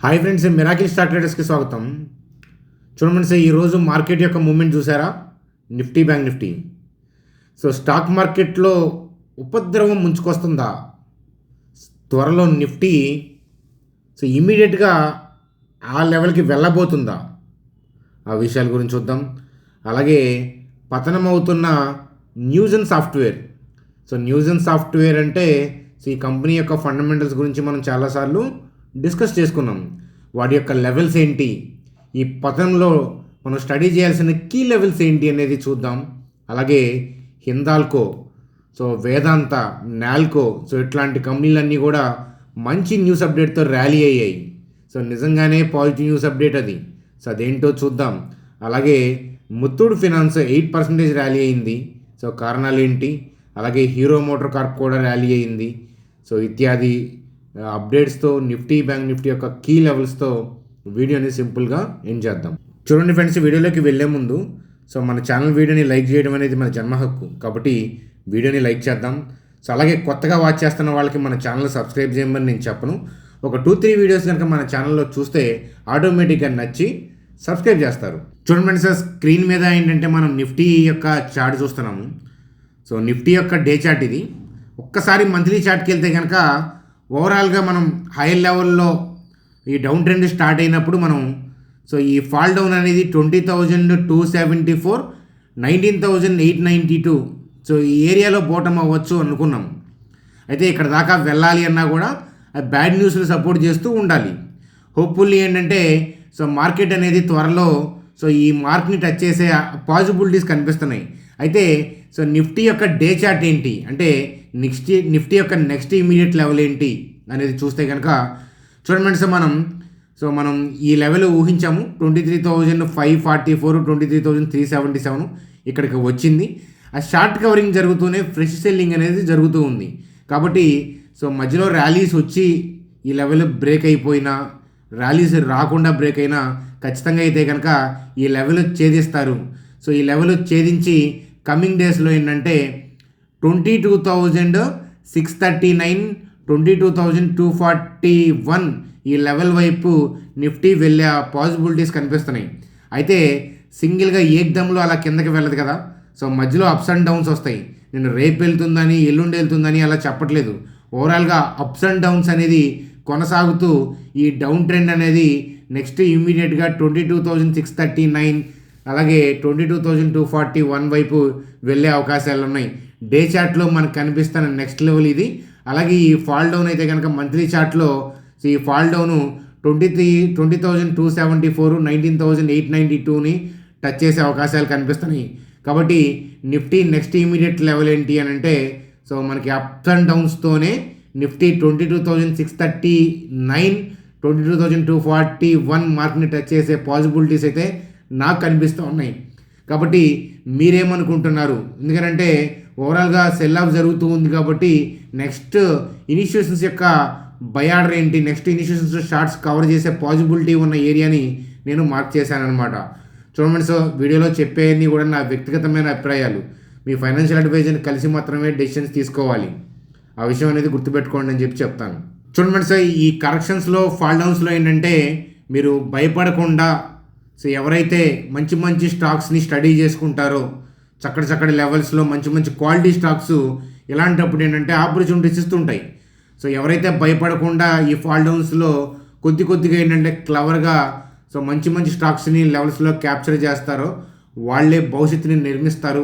Hi friends, miracle stock ట్రేడర్స్కి స్వాగతం. చూడండి friends, ఈరోజు మార్కెట్ యొక్క మూమెంట్ చూసారా? Nifty bank Nifty. So stock మార్కెట్లో ఉపద్రవం ముంచుకొస్తుందా? త్వరలో నిఫ్టీ ఇమీడియట్గా ఆ లెవెల్కి వెళ్ళబోతుందా? ఆ విషయాల గురించి చూద్దాం. అలాగే పతనం అవుతున్న న్యూజన్ సాఫ్ట్వేర్. న్యూజన్ సాఫ్ట్వేర్ అంటే ఈ కంపెనీ యొక్క ఫండమెంటల్స్ గురించి మనం చాలాసార్లు డిస్కస్ చేసుకున్నాం. వాటి యొక్క లెవెల్స్ ఏంటి, ఈ పతనంలో మనం స్టడీ చేయాల్సిన కీ లెవెల్స్ ఏంటి అనేది చూద్దాం. అలాగే హిందాల్కో, వేదాంత, నాల్కో, ఇట్లాంటి కంపెనీలన్నీ కూడా మంచి న్యూస్ అప్డేట్తో ర్యాలీ అయ్యాయి. నిజంగానే పాజిటివ్ న్యూస్ అప్డేట్ అది. అదేంటో చూద్దాం. అలాగే ముత్తూట్ ఫినాన్స్ 8% ర్యాలీ అయింది. కారణాలు ఏంటి? అలాగే హీరో మోటార్ కార్ప్ కూడా ర్యాలీ అయింది. ఇత్యాది అప్డేట్స్తో నిఫ్టీ బ్యాంక్ నిఫ్టీ యొక్క కీ లెవెల్స్తో వీడియోని సింపుల్గా ఎండ్ చేద్దాం. చూడండి ఫ్రెండ్స్, వీడియోలోకి వెళ్ళే ముందు మన ఛానల్ వీడియోని లైక్ చేయడం అనేది మన జన్మ హక్కు, కాబట్టి వీడియోని లైక్ చేద్దాం. అలాగే కొత్తగా వాచ్ చేస్తున్న వాళ్ళకి మన ఛానల్ సబ్స్క్రైబ్ చేయమని నేను చెప్పను. ఒక 2-3 వీడియోస్ కనుక మన ఛానల్లో చూస్తే ఆటోమేటిక్గా నచ్చి సబ్స్క్రైబ్ చేస్తారు. చూడండి ఫ్రెండ్స్, స్క్రీన్ మీద ఏంటంటే మనం నిఫ్టీ యొక్క చార్ట్ చూస్తున్నాము. నిఫ్టీ యొక్క డే చార్ట్ ఇది. ఒక్కసారి మంత్లీ చార్ట్కి వెళ్తే కనుక ఓవరాల్గా మనం హై లెవెల్లో ఈ డౌన్ ట్రెండ్ స్టార్ట్ అయినప్పుడు మనం ఈ ఫాల్ డౌన్ అనేది 20,274, 19,892 ఈ ఏరియాలో బోటమ్ అవ్వచ్చు అనుకున్నాం. అయితే ఇక్కడ దాకా వెళ్ళాలి అన్నా కూడా బ్యాడ్ న్యూస్లు సపోర్ట్ చేస్తూ ఉండాలి. హోప్ఫుల్లీ ఏంటంటే మార్కెట్ అనేది త్వరలో ఈ మార్క్ని టచ్ చేసే పాసిబిలిటీస్ కనిపిస్తున్నాయి. అయితే నిఫ్టీ యొక్క డే చార్ట్ ఏంటి అంటే నిఫ్టీ యొక్క నెక్స్ట్ ఇమీడియట్ లెవెల్ ఏంటి అనేది చూస్తే కనుక చూడండి ఫ్రెండ్స్, మనం ఈ లెవెల్ ఊహించాము. 23,544, 23,377 ఇక్కడికి వచ్చింది. ఆ షార్ట్ కవరింగ్ జరుగుతూనే ఫ్రెష్ సెల్లింగ్ అనేది జరుగుతూ ఉంది. కాబట్టి మధ్యలో ర్యాలీస్ వచ్చి ఈ లెవెల్ బ్రేక్ అయిపోయినా, ర్యాలీస్ రాకుండా బ్రేక్ అయినా ఖచ్చితంగా అయితే కనుక ఈ లెవెల్ ఛేదిస్తారు. ఈ లెవెల్ ఛేదించి కమింగ్ డేస్లో ఏంటంటే 22,639, 22,241 ఈ లెవెల్ వైపు నిఫ్టీ వెళ్ళే పాసిబిలిటీస్ కనిపిస్తున్నాయి. అయితే సింగిల్గా ఏకదమ్లో అలా కిందకి వెళ్ళదు కదా. మధ్యలో అప్స్ అండ్ డౌన్స్ వస్తాయి. నేను రేపు వెళ్తుందని, ఎల్లుండి వెళ్తుందని అలా చెప్పట్లేదు. ఓవరాల్గా అప్స్ అండ్ డౌన్స్ అనేది కొనసాగుతూ ఈ డౌన్ ట్రెండ్ అనేది నెక్స్ట్ ఇమ్మీడియట్గా 22,639 అలాగే 22,241 వైపు వెళ్ళే అవకాశాలు ఉన్నాయి. డే చార్ట్లో మనకు కనిపిస్తున్న నెక్స్ట్ లెవెల్ ఇది. అలాగే ఈ ఫాల్ డౌన్ అయితే కనుక మంత్లీ చార్ట్లో ఈ ఫాల్ డౌను 20,274, 19,892ని టచ్ చేసే అవకాశాలు కనిపిస్తున్నాయి. కాబట్టి నిఫ్టీ నెక్స్ట్ ఇమీడియట్ లెవెల్ ఏంటి అని అంటే మనకి అప్స్ అండ్ డౌన్స్తోనే నిఫ్టీ 22,639, 22,241 మార్క్ని టచ్ చేసే పాసిబిలిటీస్ అయితే నాకు కనిపిస్తూ ఉన్నాయి. కాబట్టి మీరేమనుకుంటున్నారు? ఎందుకంటే ఓవరాల్గా సెల్ ఆఫ్ జరుగుతూ ఉంది. కాబట్టి నెక్స్ట్ ఇనిషియేషన్స్ యొక్క బై ఆర్డర్ ఏంటి, నెక్స్ట్ ఇనిషియేషన్స్ షార్ట్స్ కవర్ చేసే పాసిబిలిటీ ఉన్న ఏరియాని నేను మార్క్ చేశాను అనమాట. చూడండి వీడియోలో చెప్పేవన్నీ కూడా నా వ్యక్తిగతమైన అభిప్రాయాలు. మీ ఫైనాన్షియల్ అడ్వైజర్ని కలిసి మాత్రమే డెసిషన్స్ తీసుకోవాలి. ఆ విషయం అనేది గుర్తుపెట్టుకోండి అని చెప్తాను. చూడండి ఈ కరెక్షన్స్లో, ఫాల్ డౌన్స్లో ఏంటంటే మీరు భయపడకుండా ఎవరైతే మంచి మంచి స్టాక్స్ని స్టడీ చేసుకుంటారో, చక్కటి లెవెల్స్లో మంచి క్వాలిటీ స్టాక్స్ ఇలాంటప్పుడు ఏంటంటే ఆపర్చునిటీస్ ఇస్తుంటాయి. ఎవరైతే భయపడకుండా ఈ ఫాల్ డౌన్స్లో కొద్దిగా ఏంటంటే క్లవర్గా మంచి స్టాక్స్ని లెవెల్స్లో క్యాప్చర్ చేస్తారో వాళ్ళే భవిష్యత్తుని నిర్మిస్తారు.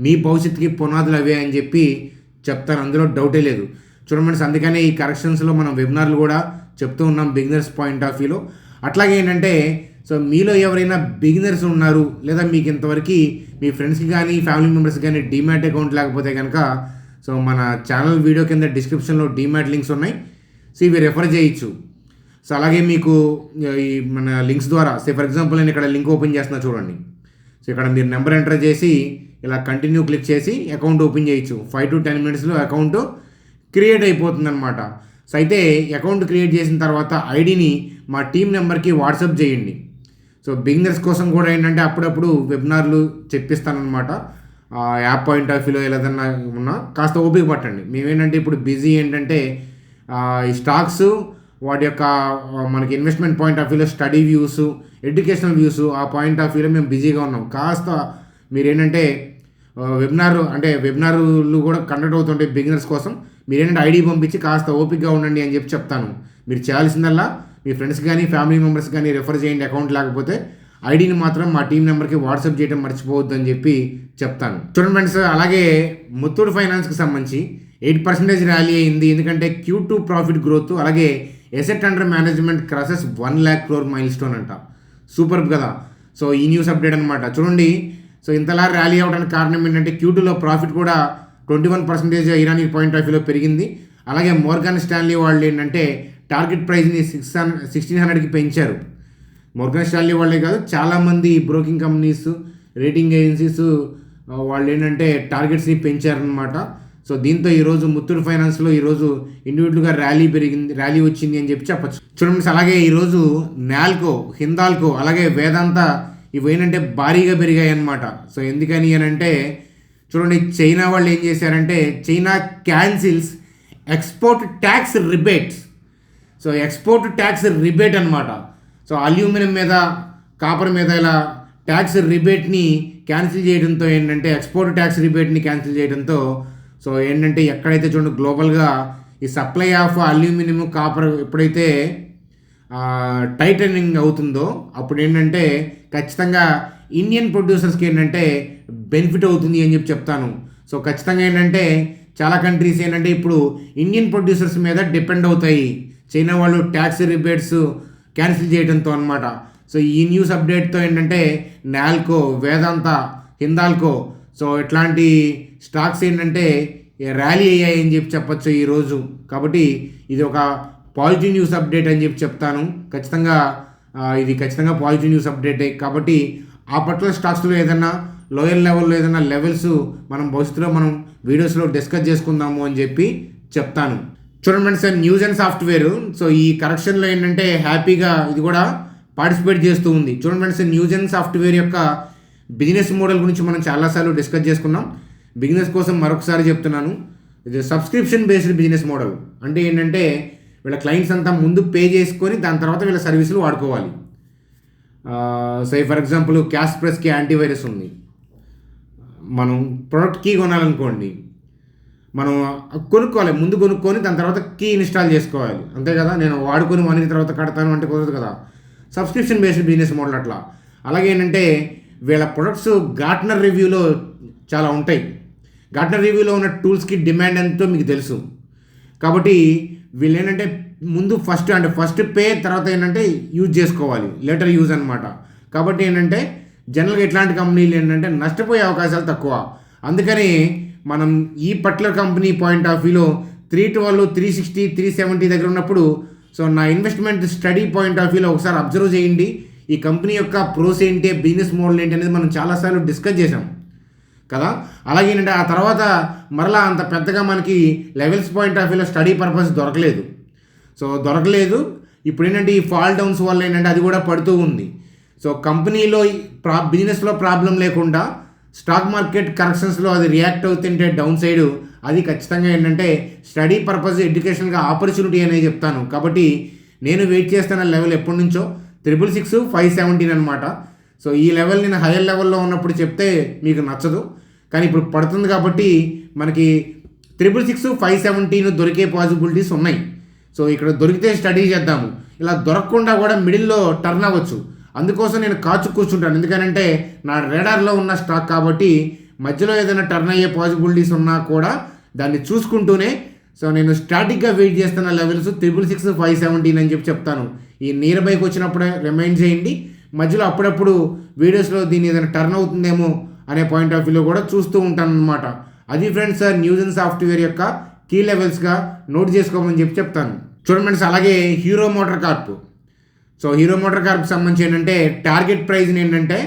మీ భవిష్యత్తుకి పునాదులు అవే అని చెప్పి చెప్తాను, అందులో డౌటే లేదు. చూడండి, అందుకనే ఈ కరెక్షన్స్లో మనం వెబినార్లు కూడా చెప్తూ ఉన్నాం బిగినర్స్ పాయింట్ ఆఫ్ వ్యూలో. అట్లాగే ఏంటంటే మీలో ఎవరైనా బిగినర్స్ ఉన్నారు, లేదా మీకు ఇంతవరకు మీ ఫ్రెండ్స్కి కానీ ఫ్యామిలీ మెంబర్స్కి కానీ డీమ్యాట్ అకౌంట్ లేకపోతే కనుక మన ఛానల్ వీడియో కింద డిస్క్రిప్షన్లో డీమ్యాట్ లింక్స్ ఉన్నాయి. ఇవి రెఫర్ చేయొచ్చు. అలాగే మీకు ఈ మన లింక్స్ ద్వారా ఫర్ ఎగ్జాంపుల్ నేను ఇక్కడ లింక్ ఓపెన్ చేస్తున్నా చూడండి. ఇక్కడ మీరు నెంబర్ ఎంటర్ చేసి ఇలా కంటిన్యూ క్లిక్ చేసి అకౌంట్ ఓపెన్ చేయొచ్చు. 5 to 10 minutesలో అకౌంట్ క్రియేట్ అయిపోతుంది అనమాట. అయితే అకౌంట్ క్రియేట్ చేసిన తర్వాత ఐడిని మా టీం నెంబర్కి వాట్సాప్ చేయండి. బిగినర్స్ కోసం కూడా ఏంటంటే అప్పుడప్పుడు వెబినార్లు చెప్పిస్తానమాట. యాప్ పాయింట్ ఆఫ్ వ్యూలో ఏదన్నా ఉన్నా కాస్త ఓపిక పట్టండి. మేమేంటంటే ఇప్పుడు బిజీ ఏంటంటే ఈ స్టాక్స్ వాటి యొక్క మనకి ఇన్వెస్ట్మెంట్ పాయింట్ ఆఫ్ వ్యూలో స్టడీ వ్యూస్, ఎడ్యుకేషనల్ వ్యూస్, ఆ పాయింట్ ఆఫ్ వ్యూలో మేము బిజీగా ఉన్నాం. కాస్త మీరేంటంటే వెబినార్లు కూడా కండక్ట్ అవుతుంటాయి బిగినర్స్ కోసం. మీరేంటంటే ఐడి పంపించి కాస్త ఓపికగా ఉండండి అని చెప్పి చెప్తాను. మీరు చేయాల్సిందల్లా మీ ఫ్రెండ్స్ కానీ ఫ్యామిలీ మెంబర్స్ కానీ రెఫర్ చేయండి. అకౌంట్ లేకపోతే ఐడిని మాత్రం మా టీం నెంబర్కి వాట్సాప్ చేయడం మర్చిపోవద్దు అని చెప్పి చెప్తాను. చూడండి ఫ్రెండ్స్, అలాగే ముత్తూట్ ఫైనాన్స్కి సంబంధించి 8% ర్యాలీ అయింది. ఎందుకంటే Q2 ప్రాఫిట్ గ్రోత్, అలాగే asset under management crosses 1 lakh crore mile stone అంట. సూపర్ కదా. సో ఈ న్యూస్ అప్డేట్ అనమాట. చూడండి, సో ఇంతలా ర్యాలీ అవ్వడానికి కారణం ఏంటంటే Q2లో ప్రాఫిట్ కూడా 21% ఇరానీ పాయింట్ ఆఫ్ వ్యూలో పెరిగింది. అలాగే మోర్గాన్ స్టాన్లీ వాళ్ళు ఏంటంటే టార్గెట్ ప్రైస్ని 1600కి పెంచారు. మోర్గాన్ స్టాన్లీ వాళ్ళే కాదు, చాలామంది బ్రోకింగ్ కంపెనీస్, రేటింగ్ ఏజెన్సీస్ వాళ్ళు ఏంటంటే టార్గెట్స్ని పెంచారనమాట. సో దీంతో ఈరోజు ముత్తూట్ ఫైనాన్స్లో ఈరోజు ఇండివిజువల్గా ర్యాలీ వచ్చింది అని చెప్పొచ్చు. చూడండి, అలాగే ఈరోజు నాల్కో, హిందాల్కో, అలాగే వేదాంత ఇవి ఏంటంటే భారీగా పెరిగాయి అన్నమాట. సో ఎందుకని అని అంటే చూడండి, చైనా వాళ్ళు ఏం చేశారంటే China cancels export tax rebates. So export tax rebate అనమాట. సో అల్యూమినియం మీద, కాపర్ మీద ఇలా ట్యాక్స్ రిబేట్ని క్యాన్సిల్ చేయడంతో ఏంటంటే ఎక్స్పోర్ట్ ట్యాక్స్ రిబేట్ని క్యాన్సిల్ చేయడంతో సో ఏంటంటే ఎక్కడైతే చూడండి గ్లోబల్గా ఈ సప్లై ఆఫ్ అల్యూమినియం, కాపర్ ఎప్పుడైతే టైటనింగ్ అవుతుందో అప్పుడు ఏంటంటే ఖచ్చితంగా ఇండియన్ ప్రొడ్యూసర్స్కి ఏంటంటే బెనిఫిట్ అవుతుంది అని చెప్తాను. సో ఖచ్చితంగా ఏంటంటే చాలా కంట్రీస్ ఏంటంటే ఇప్పుడు ఇండియన్ ప్రొడ్యూసర్స్ మీద డిపెండ్ అవుతాయి చైనా వాళ్ళు ట్యాక్స్ రిబేట్స్ క్యాన్సిల్ చేయడంతో అనమాట. సో ఈ న్యూస్ అప్డేట్తో ఏంటంటే నాల్కో, వేదాంత, హిందాల్కో సో ఇట్లాంటి స్టాక్స్ ఏంటంటే ర్యాలీ అయ్యాయని చెప్పొచ్చు ఈరోజు. కాబట్టి ఇది ఒక పాజిటివ్ న్యూస్ అప్డేట్ అని చెప్తాను. ఖచ్చితంగా ఇది ఖచ్చితంగా పాజిటివ్ న్యూస్ అప్డేటే. కాబట్టి ఆ పర్టికులర్ స్టాక్స్లో ఏదైనా లోయర్ లెవెల్లో ఏదైనా లెవెల్స్ మనం భవిష్యత్తులో మనం వీడియోస్లో డిస్కస్ చేసుకుందాము అని చెప్పి చెప్తాను. చూడండి friends, news and software so ఈ కరెక్షన్లో ఏంటంటే హ్యాపీగా ఇది కూడా పార్టిసిపేట్ చేస్తూ ఉంది. చూడండి ఫ్రెండ్స్, న్యూస్ అండ్ సాఫ్ట్వేర్ యొక్క బిజినెస్ మోడల్ గురించి మనం చాలాసార్లు డిస్కస్ చేసుకున్నాం. బిజినెస్ కోసం మరొకసారి చెప్తున్నాను, ఇది సబ్స్క్రిప్షన్ బేస్డ్ బిజినెస్ మోడల్. అంటే ఏంటంటే వీళ్ళ క్లయింట్స్ అంతా ముందు పే చేసుకొని దాని తర్వాత వీళ్ళ సర్వీసులు వాడుకోవాలి. సో ఫర్ ఎగ్జాంపుల్ క్యాష్ ప్రెస్కి యాంటీవైరస్ ఉంది. మనం ప్రోడక్ట్ కీ కొనాలనుకోండి, మనం కొనుక్కోవాలి, ముందు కొనుక్కొని దాని తర్వాత కీ ఇన్స్టాల్ చేసుకోవాలి, అంతే కదా. నేను వాడుకొని 1 year తర్వాత కడతాను అంటే కుదరదు కదా. సబ్స్క్రిప్షన్ బేస్డ్ బిజినెస్ మోడల్ అట్లా. అలాగే ఏంటంటే వీళ్ళ ప్రొడక్ట్స్ గార్ట్నర్ రివ్యూలో చాలా ఉంటాయి. గార్ట్నర్ రివ్యూలో ఉన్న టూల్స్కి డిమాండ్ ఎంతో మీకు తెలుసు. కాబట్టి వీళ్ళు ఏంటంటే ముందు ఫస్ట్ పే, తర్వాత ఏంటంటే యూజ్ చేసుకోవాలి, లేటర్ యూజ్ అనమాట. కాబట్టి ఏంటంటే జనరల్గా ఇట్లాంటి కంపెనీలు ఏంటంటే నష్టపోయే అవకాశాలు తక్కువ. అందుకని మనం ఈ పర్టికులర్ కంపెనీ పాయింట్ ఆఫ్ వ్యూలో 312, 360, 370 దగ్గర ఉన్నప్పుడు సో నా ఇన్వెస్ట్మెంట్ స్టడీ పాయింట్ ఆఫ్ వ్యూలో ఒకసారి అబ్జర్వ్ చేయండి. ఈ కంపెనీ యొక్క ప్రోస్ ఏంటి, బిజినెస్ మోడల్ ఏంటి అనేది మనం చాలాసార్లు డిస్కస్ చేసాం కదా. అలాగే ఏంటంటే ఆ తర్వాత మరలా అంత పెద్దగా మనకి లెవెల్స్ పాయింట్ ఆఫ్ వ్యూలో స్టడీ పర్పస్ దొరకలేదు. ఇప్పుడు ఏంటంటే ఈ ఫాల్ డౌన్స్ వల్ల ఏంటంటే అది కూడా పడుతూ ఉంది. సో కంపెనీలో బిజినెస్లో ప్రాబ్లం లేకుండా స్టాక్ మార్కెట్ కరెక్షన్స్లో అది రియాక్ట్ అవుతుంటే డౌన్ సైడ్ అది ఖచ్చితంగా ఏంటంటే స్టడీ పర్పస్, ఎడ్యుకేషన్గా ఆపర్చునిటీ అనేది చెప్తాను. కాబట్టి నేను వెయిట్ చేస్తున్న లెవెల్ ఎప్పటి నుంచో 666, 517 అనమాట. సో ఈ లెవెల్ నేను హైయర్ లెవెల్లో ఉన్నప్పుడు చెప్తే మీకు నచ్చదు, కానీ ఇప్పుడు పడుతుంది కాబట్టి మనకి 666, 517 దొరికే పాసిబిలిటీస్ ఉన్నాయి. సో ఇక్కడ దొరికితే స్టడీ చేద్దాము, ఇలా దొరకకుండా కూడా మిడిల్లో టర్న్ అవ్వచ్చు. అందుకోసం నేను కాచు కూర్చుంటాను, ఎందుకనంటే నా రేడార్లో ఉన్న స్టాక్ కాబట్టి మధ్యలో ఏదైనా టర్న్ అయ్యే పాసిబిలిటీస్ ఉన్నా కూడా దాన్ని చూసుకుంటూనే సో నేను స్టాటిక్గా వెయిట్ చేస్తున్న లెవెల్స్ 666, 517 అని చెప్తాను. ఈ నియర్ బైకి వచ్చినప్పుడే రిమైండ్ చేయండి. మధ్యలో అప్పుడప్పుడు వీడియోస్లో దీన్ని ఏదైనా టర్న్ అవుతుందేమో అనే పాయింట్ ఆఫ్ వ్యూలో కూడా చూస్తూ ఉంటాను అనమాట. అది ఫ్రెండ్స్ న్యూస్ అండ్ సాఫ్ట్వేర్ యొక్క కీ లెవెల్స్గా నోట్ చేసుకోమని చెప్తాను. చూడండి ఫ్రెండ్స్, అలాగే హీరో మోటార్ కార్ప్. సో హీరో మోటార్ కార్ప్కి సంబంధించి ఏంటంటే టార్గెట్ ప్రైస్ని ఏంటంటే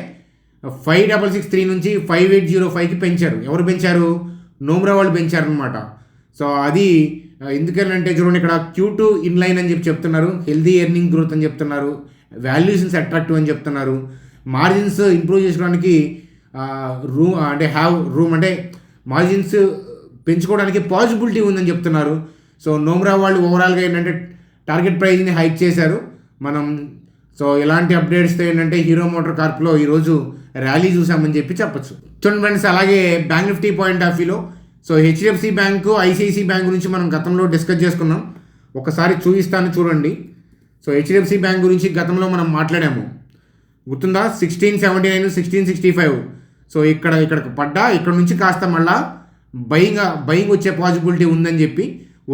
5663 నుంచి 5805కి పెంచారు. ఎవరు పెంచారు? నోమ్రా వాళ్ళు పెంచారనమాట. సో అది ఎందుకంటే చూడండి ఇక్కడ Q2 ఇన్లైన్ అని చెప్తున్నారు, హెల్దీ ఎర్నింగ్ గ్రోత్ అని చెప్తున్నారు, వాల్యుయేషన్స్ అట్రాక్టివ్ అని చెప్తున్నారు, మార్జిన్స్ ఇంప్రూవ్ చేసుకోవడానికి రూమ్ అంటే మార్జిన్స్ పెంచుకోవడానికి పాసిబిలిటీ ఉందని చెప్తున్నారు. సో నోమ్రా వాళ్ళు ఓవరాల్గా ఏంటంటే టార్గెట్ ప్రైస్ని హైక్ చేశారు మనం. సో ఇలాంటి అప్డేట్స్తో ఏంటంటే హీరో మోటార్ కార్ప్లో ఈరోజు ర్యాలీ చూసామని చెప్పొచ్చు. చూడండి ఫ్రెండ్స్, అలాగే బ్యాంక్ నిఫ్టీ పాయింట్ ఆఫ్ వ్యూలో so HDFC bank, ICICI bank గురించి మనం గతంలో డిస్కస్ చేసుకున్నాం. ఒకసారి చూపిస్తాను చూడండి. సో హెచ్డిఎఫ్సి బ్యాంక్ గురించి గతంలో మనం మాట్లాడాము, గుర్తుందా? 1679, 1665. సో ఇక్కడికి పడ్డా, ఇక్కడ నుంచి కాస్త మళ్ళా బయింగ్ వచ్చే పాసిబిలిటీ ఉందని చెప్పి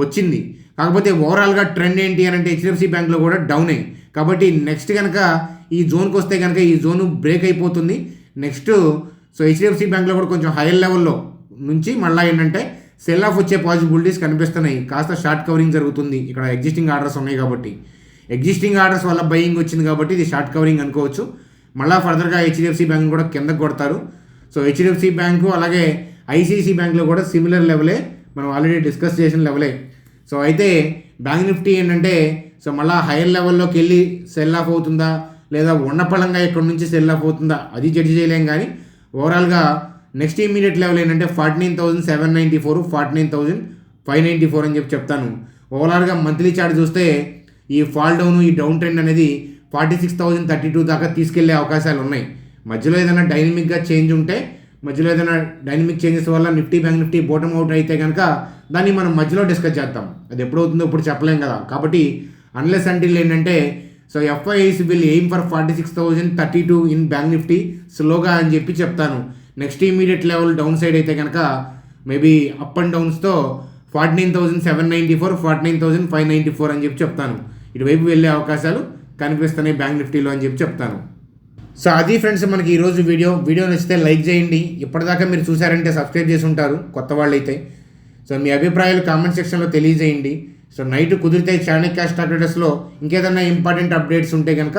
వచ్చింది. కాకపోతే ఓవరాల్గా ట్రెండ్ ఏంటి అని అంటే హెచ్డిఎఫ్సి బ్యాంక్లో కూడా డౌన్ అయ్యి, కాబట్టి నెక్స్ట్ కనుక ఈ జోన్కి వస్తే కనుక ఈ జోన్ బ్రేక్ అయిపోతుంది. నెక్స్ట్ సో హెచ్డిఎఫ్సి బ్యాంక్లో కూడా కొంచెం హైయర్ లెవెల్లో నుంచి మళ్ళీ ఏంటంటే సెల్ ఆఫ్ వచ్చే పాసిబిలిటీస్ కనిపిస్తున్నాయి. కాస్త షార్ట్ కవరింగ్ జరుగుతుంది. ఇక్కడ ఎగ్జిస్టింగ్ ఆర్డర్స్ ఉన్నాయి కాబట్టి, ఎగ్జిస్టింగ్ ఆర్డర్స్ వల్ల బయింగ్ వచ్చింది కాబట్టి ఇది షార్ట్ కవరింగ్ అనుకోవచ్చు. మళ్ళీ ఫర్దర్గా హెచ్డిఎఫ్సి బ్యాంక్ కూడా కిందకు కొడతారు. సో హెచ్డిఎఫ్సి బ్యాంకు అలాగే ఐసిఐసి బ్యాంక్లో కూడా సిమిలర్ లెవెలే, మనం ఆల్రెడీ డిస్కస్ చేసిన లెవెలే. సో అయితే బ్యాంక్ నిఫ్టీ ఏంటంటే సో మళ్ళీ హైయర్ లెవెల్లోకి వెళ్ళి సెల్ ఆఫ్ అవుతుందా లేదా ఉన్నపళంగా ఇక్కడ నుంచి సెల్ ఆఫ్ అవుతుందా అది జడ్జి చేయలేం. కానీ ఓవరాల్గా నెక్స్ట్ ఇమీడియట్ లెవెల్ ఏంటంటే 49,794, 49,594 అని చెప్తాను. ఓవరాల్గా మంత్లీ చార్ట్ చూస్తే ఈ ఫాల్ డౌన్, ఈ డౌన్ ట్రెండ్ అనేది 46,032 దాకా తీసుకెళ్లే అవకాశాలు ఉన్నాయి. మధ్యలో ఏదైనా డైనమిక్గా చేంజ్ ఉంటే, మధ్యలో ఏదైనా డైనమిక్ చేంజెస్ వల్ల బ్యాంక్ నిఫ్టీ బాటమ్ అవుట్ అయితే కనుక దాన్ని మనం మధ్యలో డిస్కస్ చేద్దాం. అది ఎప్పుడు అవుతుందో ఇప్పుడు చెప్పలేం కదా. కాబట్టి అన్లెస్ అంటిల్ ఏంటంటే so FIIs will aim for 46,032 in bank Nifty స్లోగా అని చెప్పి చెప్తాను. Next immediate level down side అయితే కనుక మేబీ అప్ అండ్ డౌన్స్తో 49,794, 49,594 అని చెప్పి చెప్తాను. ఇటువైపు వెళ్ళే అవకాశాలు కనిపిస్తున్నాయి బ్యాంక్ నిఫ్టీలో అని చెప్పి చెప్తాను. సో అది ఫ్రెండ్స్ మనకి ఈరోజు వీడియో నచ్చితే లైక్ చేయండి. ఇప్పటిదాకా మీరు చూసారంటే సబ్స్క్రైబ్ చేసి ఉంటారు కొత్త వాళ్ళు అయితే. సో మీ అభిప్రాయాలు కామెంట్ సెక్షన్లో తెలియజేయండి. సో నైట్ కుదిరితే చాణక్య స్టాక్ ట్రేడర్స్లో ఇంకేదన్నా ఇంపార్టెంట్ అప్డేట్స్ ఉంటే కనుక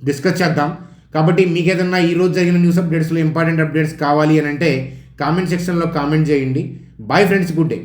డిస్కస్ చేద్దాం. కాబట్టి మీకు ఏదన్నా ఈరోజు జరిగిన న్యూస్ అప్డేట్స్లో ఇంపార్టెంట్ అప్డేట్స్ కావాలి అని అంటే కామెంట్ సెక్షన్లో కామెంట్ చేయండి. Bye friends, good day.